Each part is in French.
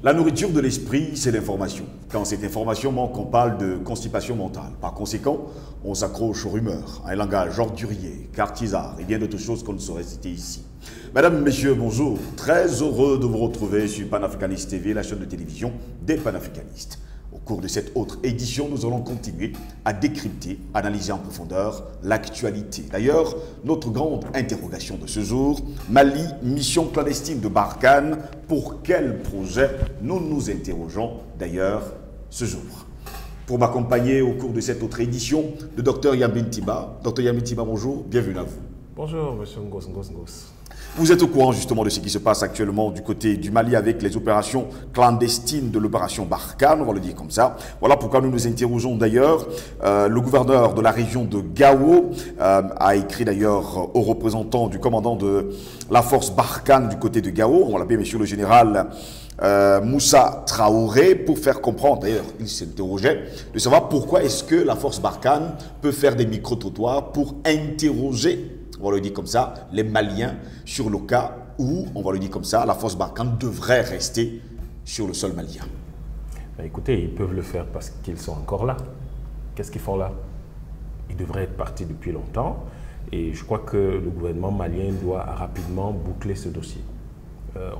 La nourriture de l'esprit, c'est l'information. Quand cette information manque, on parle de constipation mentale. Par conséquent, on s'accroche aux rumeurs, à un langage ordurier, cartisard et bien d'autres choses qu'on ne saurait citer ici. Mesdames, Messieurs, bonjour. Très heureux de vous retrouver sur Panafricanist TV, la chaîne de télévision des panafricanistes. Au cours de cette autre édition, nous allons continuer à décrypter, analyser en profondeur l'actualité. D'ailleurs, notre grande interrogation de ce jour, Mali, mission clandestine de Barkhane, pour quel projet? Nous nous interrogeons d'ailleurs ce jour. Pour m'accompagner au cours de cette autre édition, le docteur Yamin Tiba. Docteur Yamin Tiba, bonjour, bienvenue à vous. Bonjour, monsieur Ngos. Vous êtes au courant justement de ce qui se passe actuellement du côté du Mali avec les opérations clandestines de l'opération Barkhane, on va le dire comme ça. Voilà pourquoi nous nous interrogeons d'ailleurs. Le gouverneur de la région de Gao a écrit d'ailleurs aux représentants du commandant de la force Barkhane du côté de Gao, on l'appelle monsieur le général Moussa Traoré, pour faire comprendre, d'ailleurs il s'interrogeait, de savoir pourquoi est-ce que la force Barkhane peut faire des micro-trottoirs pour interroger, on va le dire comme ça, les Maliens sur le cas où, on va le dire comme ça, la force Barkhane devrait rester sur le sol malien. Ben écoutez, ils peuvent le faire parce qu'ils sont encore là. Qu'est-ce qu'ils font là? Ils devraient être partis depuis longtemps et je crois que le gouvernement malien doit rapidement boucler ce dossier.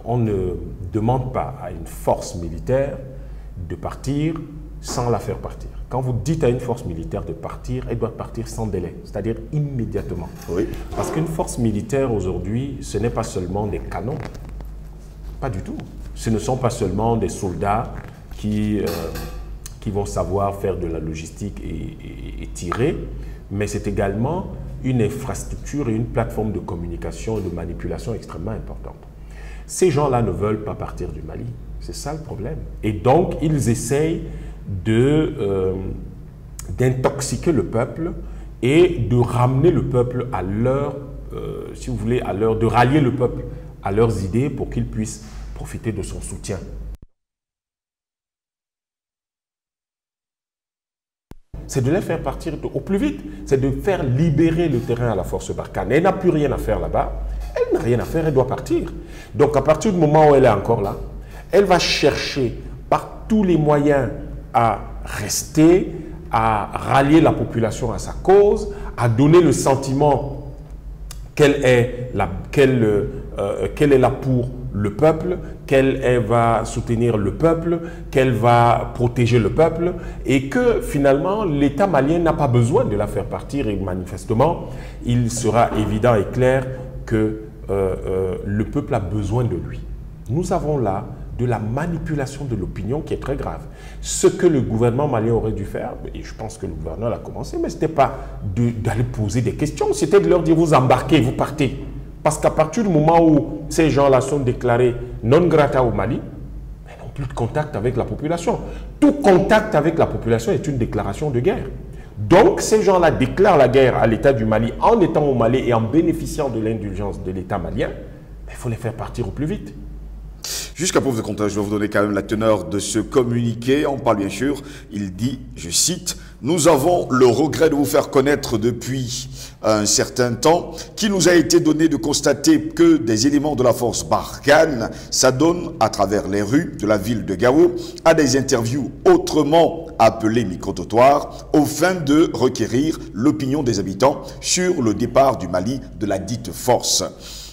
On ne demande pas à une force militaire de partir sans la faire partir. Quand vous dites à une force militaire de partir, elle doit partir sans délai, c'est-à-dire immédiatement. Oui. Parce qu'une force militaire aujourd'hui, ce n'est pas seulement des canons, pas du tout. Ce ne sont pas seulement des soldats qui vont savoir faire de la logistique et tirer, mais c'est également une infrastructure et une plateforme de communication et de manipulation extrêmement importante. Ces gens-là ne veulent pas partir du Mali, c'est ça le problème. Et donc, ils essayent d'intoxiquer le peuple et de ramener le peuple à leur, si vous voulez, de rallier le peuple à leurs idées pour qu'ils puissent profiter de son soutien. C'est de les faire partir au plus vite, c'est de faire libérer le terrain à la force Barkhane. Elle n'a plus rien à faire là-bas, elle n'a rien à faire, elle doit partir. Donc à partir du moment où elle est encore là, elle va chercher par tous les moyens à rester, à rallier la population à sa cause, à donner le sentiment qu'elle est là pour le peuple, qu'elle va soutenir le peuple, qu'elle va protéger le peuple et que finalement l'État malien n'a pas besoin de la faire partir et manifestement il sera évident et clair que le peuple a besoin de lui. Nous avons là de la manipulation de l'opinion qui est très grave. Ce que le gouvernement malien aurait dû faire, et je pense que le gouverneur l'a commencé, mais ce n'était pas d'aller poser des questions, c'était de leur dire vous embarquez, vous partez. Parce qu'à partir du moment où ces gens-là sont déclarés non grata au Mali, ils n'ont plus de contact avec la population. Tout contact avec la population est une déclaration de guerre. Donc ces gens-là déclarent la guerre à l'État du Mali en étant au Mali et en bénéficiant de l'indulgence de l'État malien, il faut les faire partir au plus vite. Jusqu'à preuve de contraire, je vais vous donner quand même la teneur de ce communiqué. On parle bien sûr, il dit, je cite, « Nous avons le regret de vous faire connaître depuis un certain temps qu'il nous a été donné de constater que des éléments de la force Barkhane s'adonnent à travers les rues de la ville de Gao à des interviews autrement appelées micro-trottoirs aux fins de requérir l'opinion des habitants sur le départ du Mali de la dite force. »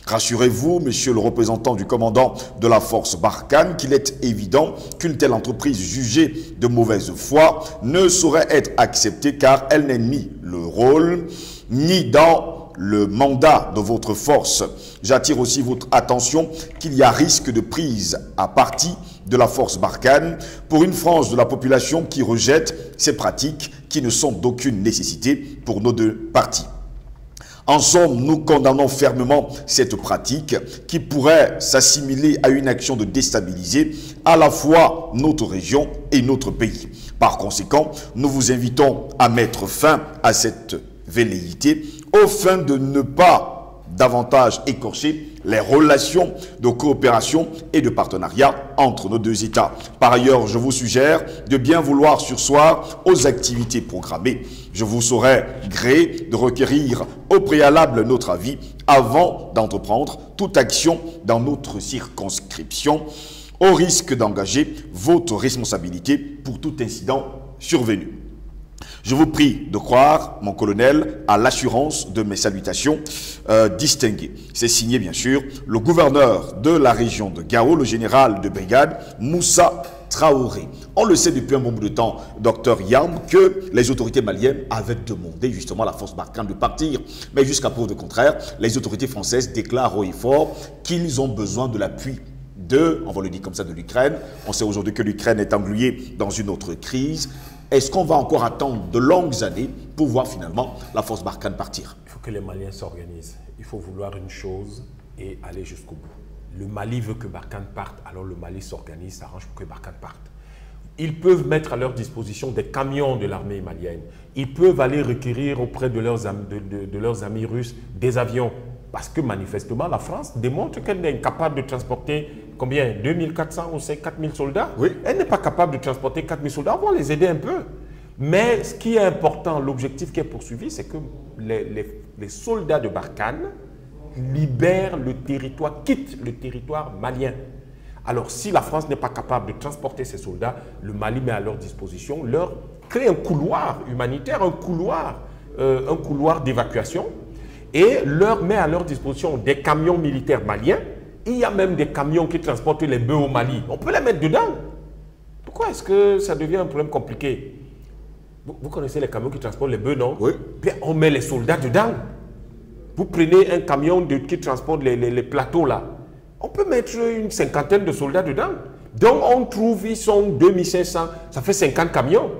Rassurez-vous, monsieur le représentant du commandant de la force Barkhane, qu'il est évident qu'une telle entreprise jugée de mauvaise foi ne saurait être acceptée car elle n'est ni le rôle, ni dans le mandat de votre force. J'attire aussi votre attention qu'il y a risque de prise à partie de la force Barkhane pour une frange de la population qui rejette ces pratiques qui ne sont d'aucune nécessité pour nos deux parties. En somme, nous condamnons fermement cette pratique qui pourrait s'assimiler à une action de déstabiliser à la fois notre région et notre pays. Par conséquent, nous vous invitons à mettre fin à cette velléité au fin de ne pas davantage écorcher les relations de coopération et de partenariat entre nos deux États. Par ailleurs, je vous suggère de bien vouloir surseoir aux activités programmées. Je vous saurais gré de requérir au préalable notre avis avant d'entreprendre toute action dans notre circonscription. au risque d'engager votre responsabilité pour tout incident survenu. Je vous prie de croire, mon colonel, à l'assurance de mes salutations distinguées. C'est signé, bien sûr, le gouverneur de la région de Gao, le général de brigade Moussa Traoré. On le sait depuis un bon bout de temps, docteur Yam, que les autorités maliennes avaient demandé justement à la force Barkhane de partir. Mais jusqu'à preuve de contraire, les autorités françaises déclarent haut et fort qu'ils ont besoin de l'appui on va le dire comme ça, de l'Ukraine. On sait aujourd'hui que l'Ukraine est engluée dans une autre crise. Est-ce qu'on va encore attendre de longues années pour voir finalement la force Barkhane partir? Il faut que les Maliens s'organisent. Il faut vouloir une chose et aller jusqu'au bout. Le Mali veut que Barkhane parte, alors le Mali s'organise, s'arrange pour que Barkhane parte. Ils peuvent mettre à leur disposition des camions de l'armée malienne. Ils peuvent aller requérir auprès de leurs amis russes des avions. Parce que manifestement, la France démontre qu'elle est incapable de transporter combien? 2400 ou 4000 soldats? Oui. Elle n'est pas capable de transporter 4000 soldats. On va les aider un peu. Mais ce qui est important, l'objectif qui est poursuivi, c'est que les soldats de Barkhane libèrent le territoire, quittent le territoire malien. Alors, si la France n'est pas capable de transporter ces soldats, le Mali met à leur disposition, leur crée un couloir humanitaire, un couloir d'évacuation, et leur met à leur disposition des camions militaires maliens. Il y a même des camions qui transportent les bœufs au Mali. On peut les mettre dedans. Pourquoi est-ce que ça devient un problème compliqué? Vous connaissez les camions qui transportent les bœufs, non? Oui. Puis on met les soldats dedans. Vous prenez un camion qui transporte les plateaux là. On peut mettre une cinquantaine de soldats dedans. Donc on trouve, ils sont 2500, ça fait 50 camions.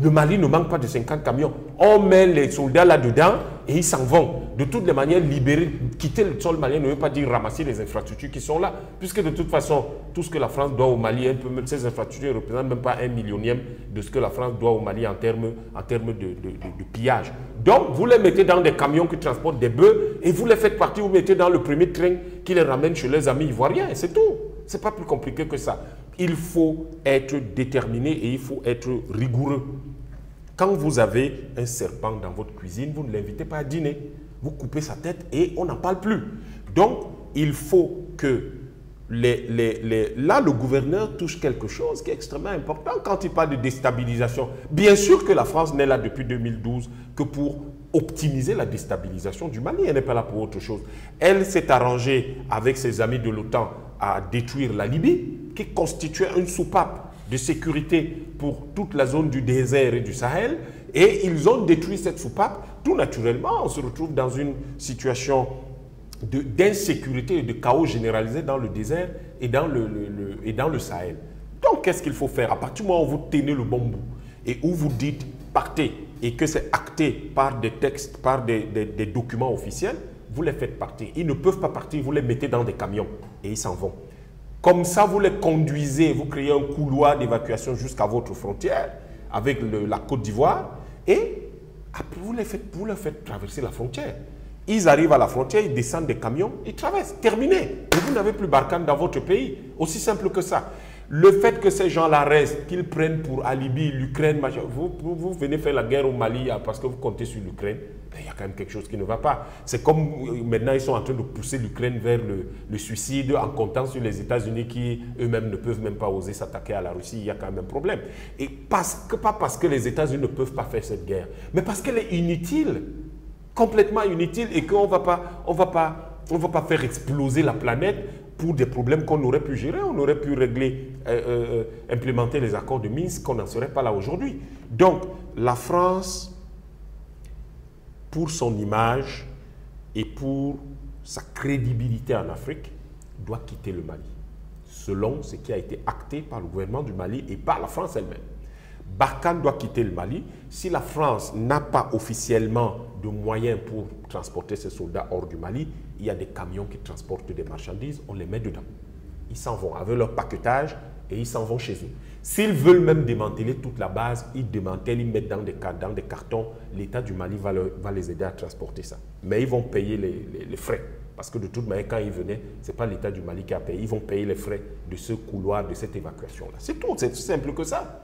Le Mali ne manque pas de 50 camions. On met les soldats là-dedans et ils s'en vont. De toutes les manières, libérer, quitter le sol malien ne veut pas dire ramasser les infrastructures qui sont là. Puisque de toute façon, tout ce que la France doit au Mali, ces infrastructures ne représentent même pas 1/1000e de ce que la France doit au Mali en termes de pillage. Donc, vous les mettez dans des camions qui transportent des bœufs et vous les faites partir, vous mettez dans le premier train qui les ramène chez les amis ivoiriens. C'est tout. Ce n'est pas plus compliqué que ça. Il faut être déterminé et il faut être rigoureux. Quand vous avez un serpent dans votre cuisine, vous ne l'invitez pas à dîner. Vous coupez sa tête et on n'en parle plus. Donc, il faut que là, le gouverneur touche quelque chose qui est extrêmement important quand il parle de déstabilisation. Bien sûr que la France n'est là depuis 2012 que pour optimiser la déstabilisation du Mali. Elle n'est pas là pour autre chose. Elle s'est arrangée avec ses amis de l'OTAN à détruire la Libye, qui constituait une soupape de sécurité pour toute la zone du désert et du Sahel. Et ils ont détruit cette soupape. Tout naturellement, on se retrouve dans une situation d'insécurité et de chaos généralisé dans le désert et dans le Sahel. Donc, qu'est-ce qu'il faut faire? À partir du moment où vous tenez le bon bout et où vous dites partez et que c'est acté par des textes, par des documents officiels, vous les faites partir. Ils ne peuvent pas partir, vous les mettez dans des camions et ils s'en vont. Comme ça, vous les conduisez, vous créez un couloir d'évacuation jusqu'à votre frontière avec la Côte d'Ivoire et après, vous les faites traverser la frontière. Ils arrivent à la frontière, ils descendent des camions, ils traversent. Terminé. Et vous n'avez plus Barkhane dans votre pays. Aussi simple que ça. Le fait que ces gens-là restent, qu'ils prennent pour alibi l'Ukraine, vous venez faire la guerre au Mali parce que vous comptez sur l'Ukraine, il y a quand même quelque chose qui ne va pas. C'est comme maintenant ils sont en train de pousser l'Ukraine vers le suicide en comptant sur les États-Unis qui eux-mêmes ne peuvent même pas oser s'attaquer à la Russie. Il y a quand même un problème. Et pas parce que les États-Unis ne peuvent pas faire cette guerre, mais parce qu'elle est inutile, complètement inutile et qu'on ne va pas faire exploser la planète pour des problèmes qu'on aurait pu gérer. On aurait pu régler, implémenter les accords de Minsk, qu'on n'en serait pas là aujourd'hui. Donc, la France, pour son image et pour sa crédibilité en Afrique, doit quitter le Mali, selon ce qui a été acté par le gouvernement du Mali et par la France elle-même. Barkhane doit quitter le Mali. Si la France n'a pas officiellement de moyens pour transporter ses soldats hors du Mali, il y a des camions qui transportent des marchandises, on les met dedans. Ils s'en vont avec leur paquetage et ils s'en vont chez eux. S'ils veulent même démanteler toute la base, ils démantèlent, ils mettent dans des cartons. L'État du Mali va les aider à transporter ça. Mais ils vont payer les frais. Parce que de toute manière, quand ils venaient, ce n'est pas l'État du Mali qui a payé. Ils vont payer les frais de ce couloir, de cette évacuation-là. C'est tout, c'est aussi simple que ça.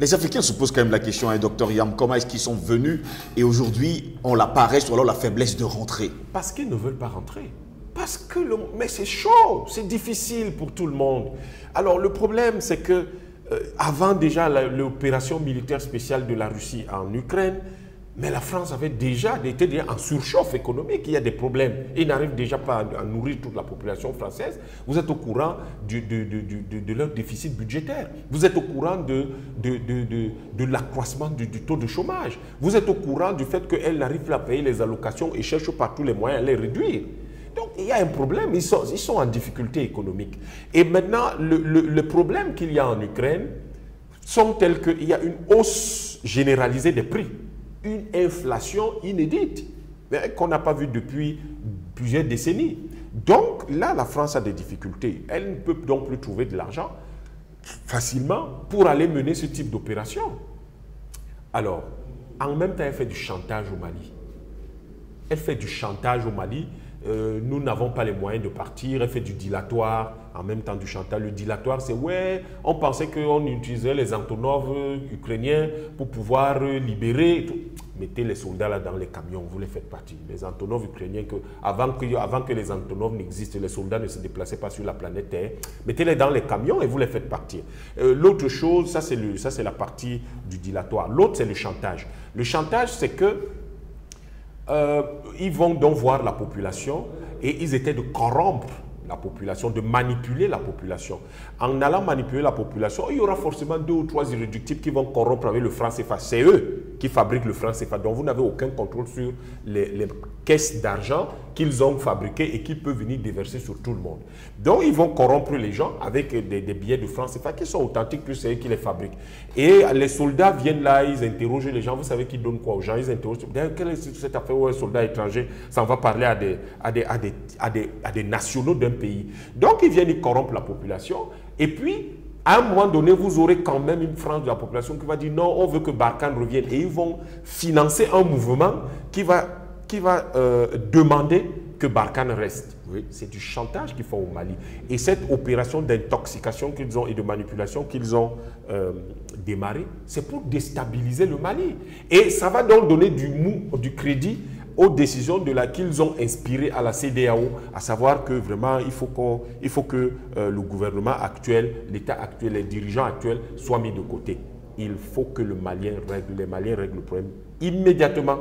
Les Africains se posent quand même la question, hein, docteur Yam, comment est-ce qu'ils sont venus et aujourd'hui on la paresse ou alors la faiblesse de rentrer? Parce qu'ils ne veulent pas rentrer. Parce que, mais c'est chaud, c'est difficile pour tout le monde. Alors le problème, c'est que avant déjà l'opération militaire spéciale de la Russie en Ukraine, mais la France avait était déjà en surchauffe économique. Il y a des problèmes. Ils n'arrivent déjà pas à nourrir toute la population française. Vous êtes au courant de leur déficit budgétaire. Vous êtes au courant de l'accroissement du taux de chômage. Vous êtes au courant du fait qu'elles n'arrivent pas à payer les allocations et cherchent par tous les moyens à les réduire. Donc, il y a un problème. Ils sont en difficulté économique. Et maintenant, le problème qu'il y a en Ukraine sont tels qu'il y a une hausse généralisée des prix. Une inflation inédite qu'on n'a pas vue depuis plusieurs décennies. Donc là, la France a des difficultés. Elle ne peut donc plus trouver de l'argent facilement pour aller mener ce type d'opération. Alors, en même temps, elle fait du chantage au Mali. Elle fait du chantage au Mali. Nous n'avons pas les moyens de partir. Elle fait du dilatoire, en même temps du chantage. Le dilatoire, c'est ouais, on pensait qu'on utilisait les Antonov ukrainiens pour pouvoir libérer. Mettez les soldats là dans les camions, vous les faites partir. Les Antonov ukrainiens, avant que les Antonov n'existent, les soldats ne se déplaçaient pas sur la planète Terre. Mettez-les dans les camions et vous les faites partir. L'autre chose, ça c'est la partie du dilatoire. L'autre, c'est le chantage. Le chantage, c'est que ils vont donc voir la population et ils étaient de corrompre la population, de manipuler la population. En allant manipuler la population, il y aura forcément 2 ou 3 irréductibles qui vont corrompre avec le franc CFA. C'est eux qui fabriquent le franc CFA. Donc vous n'avez aucun contrôle sur les caisses d'argent qu'ils ont fabriquées et qu'ils peuvent venir déverser sur tout le monde. Donc ils vont corrompre les gens avec des billets de franc CFA qui sont authentiques, plus c'est eux qui les fabriquent. Et les soldats viennent là, ils interrogent les gens. Vous savez qu'ils donnent quoi aux gens? Ils interrogent. D'ailleurs, quelle est cette affaire où un soldat étranger s'en va parler à des nationaux d'un pays? Donc ils viennent, ils corrompent la population. Et puis, à un moment donné, vous aurez quand même une frange de la population qui va dire non, on veut que Barkhane revienne. Et ils vont financer un mouvement qui va demander que Barkhane reste. Oui. C'est du chantage qu'ils font au Mali. Et cette opération d'intoxication qu'ils ont et de manipulation qu'ils ont démarrée, c'est pour déstabiliser le Mali. Et ça va donc donner du crédit aux décisions qu'ils ont inspirées à la CEDEAO, à savoir que vraiment il faut que le gouvernement actuel, l'État actuel, les dirigeants actuels soient mis de côté. Il faut que les Maliens règlent le problème immédiatement,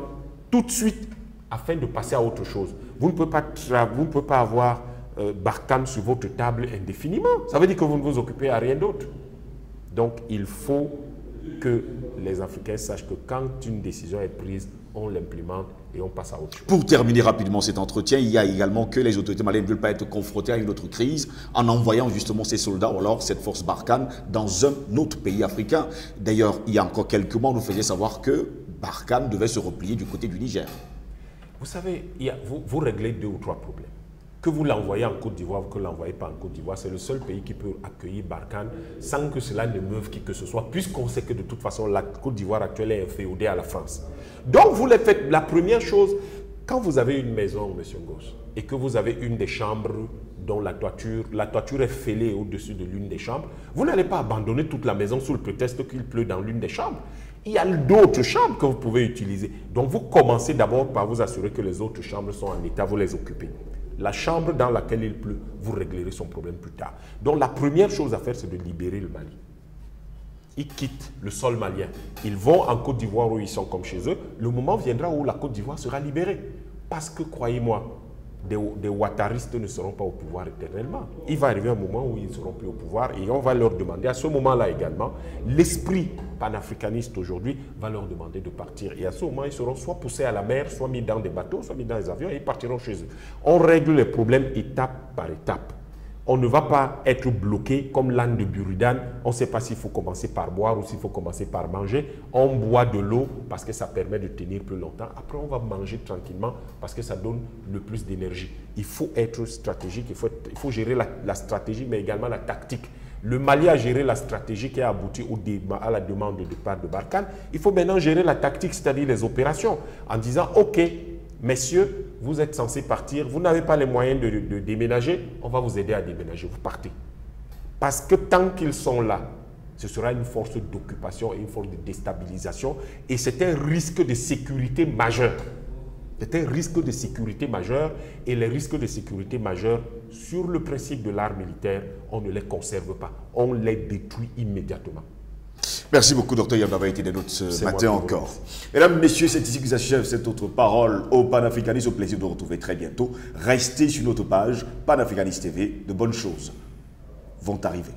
tout de suite, afin de passer à autre chose. Vous ne pouvez pas avoir Barkhane sur votre table indéfiniment. Ça veut dire que vous ne vous occupez à rien d'autre. Donc il faut que les Africains sachent que quand une décision est prise, on l'implémente et on passe à autre chose. Pour terminer rapidement cet entretien, il y a également que les autorités maliennes ne veulent pas être confrontées à une autre crise en envoyant justement ces soldats ou alors cette force Barkhane dans un autre pays africain. D'ailleurs, il y a encore quelques mois, on nous faisait savoir que Barkhane devait se replier du côté du Niger. Vous savez, vous réglez 2 ou 3 problèmes. Que vous l'envoyez en Côte d'Ivoire ou que vous ne l'envoyez pas en Côte d'Ivoire, c'est le seul pays qui peut accueillir Barkhane sans que cela ne meuve qui que ce soit, puisqu'on sait que de toute façon, la Côte d'Ivoire actuelle est inféodée à la France. Donc, vous les faites. La première chose, quand vous avez une maison, M. Ngoz, et que vous avez une des chambres dont la toiture est fêlée au-dessus de l'une des chambres, vous n'allez pas abandonner toute la maison sous le prétexte qu'il pleut dans l'une des chambres. Il y a d'autres chambres que vous pouvez utiliser. Donc, vous commencez d'abord par vous assurer que les autres chambres sont en état, vous les occupez. La chambre dans laquelle il pleut, vous réglerez son problème plus tard. Donc, la première chose à faire, c'est de libérer le Mali. Ils quittent le sol malien. Ils vont en Côte d'Ivoire où ils sont comme chez eux. Le moment viendra où la Côte d'Ivoire sera libérée. Parce que, croyez-moi, des ouattaristes ne seront pas au pouvoir éternellement. Il va arriver un moment où ils ne seront plus au pouvoir et on va leur demander, à ce moment-là également, l'esprit panafricaniste aujourd'hui va leur demander de partir. Et à ce moment, ils seront soit poussés à la mer, soit mis dans des bateaux, soit mis dans des avions et ils partiront chez eux. On règle les problèmes étape par étape. On ne va pas être bloqué comme l'âne de Buridan. On ne sait pas s'il faut commencer par boire ou s'il faut commencer par manger. On boit de l'eau parce que ça permet de tenir plus longtemps. Après, on va manger tranquillement parce que ça donne le plus d'énergie. Il faut être stratégique, il faut gérer la stratégie, mais également la tactique. Le Mali a géré la stratégie qui a abouti à la demande de départ de Barkhane. Il faut maintenant gérer la tactique, c'est-à-dire les opérations, en disant « Ok, messieurs, vous êtes censés partir, vous n'avez pas les moyens de déménager, on va vous aider à déménager, vous partez. » Parce que tant qu'ils sont là, ce sera une force d'occupation et une force de déstabilisation et c'est un risque de sécurité majeur. C'est un risque de sécurité majeur et les risques de sécurité majeurs, sur le principe de l'art militaire, on ne les conserve pas, on les détruit immédiatement. Merci beaucoup, docteur Yam, d'avoir été des nôtres ce matin encore. Mesdames, messieurs, c'est ici que s'achève cette autre parole au panafricanisme. Au plaisir de vous retrouver très bientôt. Restez sur notre page Panafricaniste TV. De bonnes choses vont arriver.